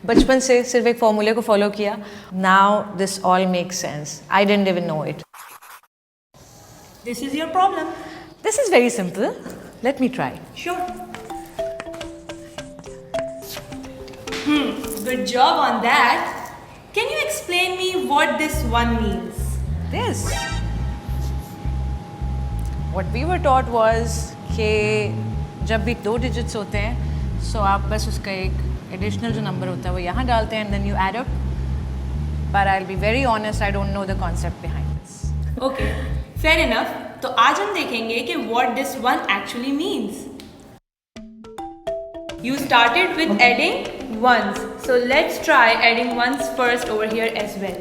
बचपन से सिर्फ एक फॉर्मूले को फॉलो किया. Now this all makes sense. I didn't even know it. This is your problem. This is very simple. Let me try. Sure. Good job on that. Can you explain me what this one means? This. What we were taught was कि जब भी 2 digits होते हैं, so आप बस उसका एक additional जो number होता है वो यहाँ डालते हैं and then you add up. But I'll be very honest, I don't know the concept behind this. Okay, fair enough. तो आज हम देखेंगे कि what this one actually means. You started with adding ones, so let's try adding ones first over here as well.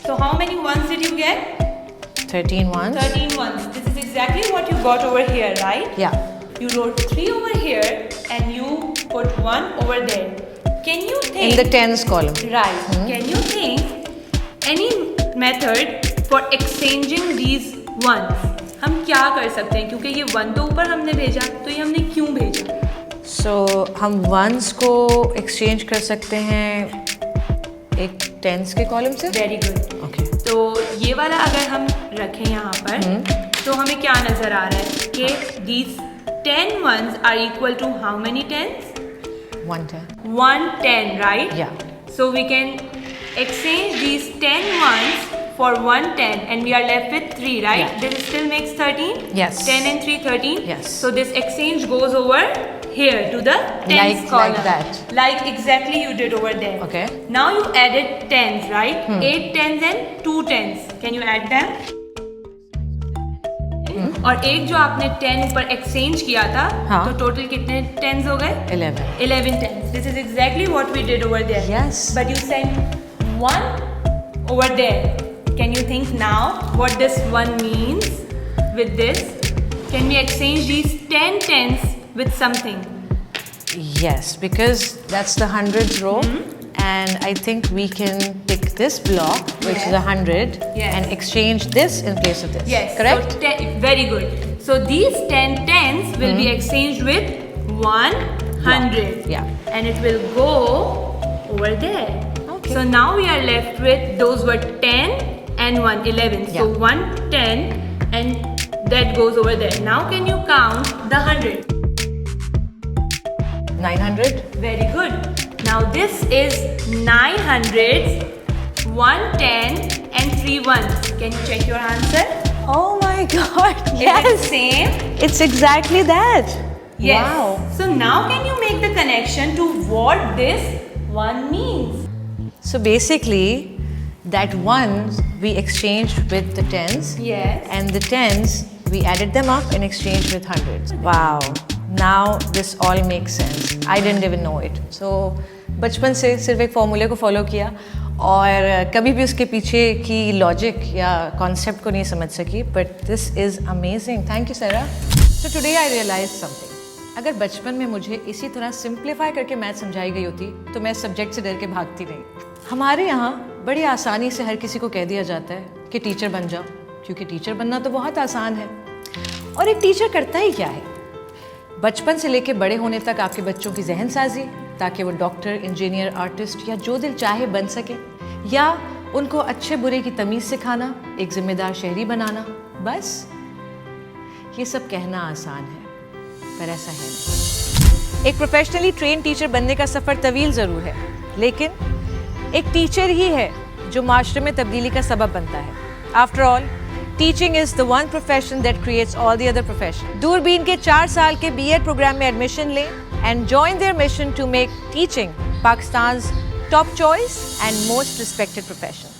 So how many ones did you get? 13 ones. 13 ones. This is exactly what you got over here, right? Yeah. You wrote 3 over here and you put 1 over there. Can you think? In the tens column. Right. Can you think any method for exchanging these ones? हम क्या कर सकते हैं, क्योंकि ये 1 तो ऊपर हमने भेजा, तो ये हमने क्यों भेजा? So हम ones को exchange कर सकते हैं एक tens के column से. Very good. Okay. तो ये वाला अगर हम रखें यहाँ पर, तो हमें क्या नजर आ रहा है कि these 10 ones are equal to how many tens? 110. 110, right? Yeah. So we can exchange these 10 ones for 110 and we are left with 3, right? Yeah. This still makes 13? Yes. 10 and 3, 13? Yes. So this exchange goes over here to the tens column. Like that. Like exactly you did over there. Okay. Now you added tens, right? 8 tens and 2 tens. Can you add them? और एक जो आपने 10 ऊपर exchange किया था, हाँ. तो total कितने टेंस हो गए? 11 tens. This is exactly what we did over there. Yes. But you sent 1 over there. Can you think now what this 1 means with this? Can we exchange these 10 tens with something? Yes, because that's the hundreds row. And I think we can pick this block, which is 100, Yes. and exchange this in place of this. Yes. Correct? So very good. So these 10 tens will be exchanged with 100. Yeah. And it will go over there. Okay. So now we are left with those were 10 and 1, 11. So Yeah. 110 and that goes over there. Now can you count the 100? 900. Very good. Now this is 9 hundreds, 110 and 3 ones. Can you check your answer? Oh my God! Is it Yes, same? it's exactly that. Yes. Wow. So now can you make the connection to what this one means? So basically, that ones we exchanged with the tens. Yes. And the tens we added them up and exchanged with hundreds. Wow. Now this all makes sense. I didn't even know it. So बचपन से सिर्फ एक फॉर्मूले को follow किया और कभी भी उसके पीछे की लॉजिक या कॉन्सेप्ट को नहीं समझ सकी. But this is amazing. Thank you Sara. So today I realize something. अगर बचपन में मुझे इसी तरह सिंप्लीफाई करके मैथ समझाई गई होती तो मैं सब्जेक्ट से डर के भागती नहीं. हमारे यहाँ बड़ी आसानी से हर किसी को कह दिया जाता है कि टीचर बन जाओ, क्योंकि टीचर बनना तो बहुत आसान है. और एक टीचर करता ही क्या है? बचपन से लेके बड़े होने तक आपके बच्चों की जहन साजी, ताकि वो डॉक्टर, इंजीनियर, आर्टिस्ट या जो दिल चाहे बन सके, या उनको अच्छे बुरे की तमीज़ सिखाना, एक जिम्मेदार शहरी बनाना. बस ये सब कहना आसान है, पर ऐसा है नहीं. एक प्रोफेशनली ट्रेन टीचर बनने का सफ़र तवील ज़रूर है, लेकिन एक टीचर ही है जो माशरे में तब्दीली का सबब बनता है. After all, teaching is the one profession that creates all the other profession. दूरबीन के 4 साल के B.Ed प्रोग्राम में एडमिशन लें and join their mission to make teaching Pakistan's top choice and most respected profession.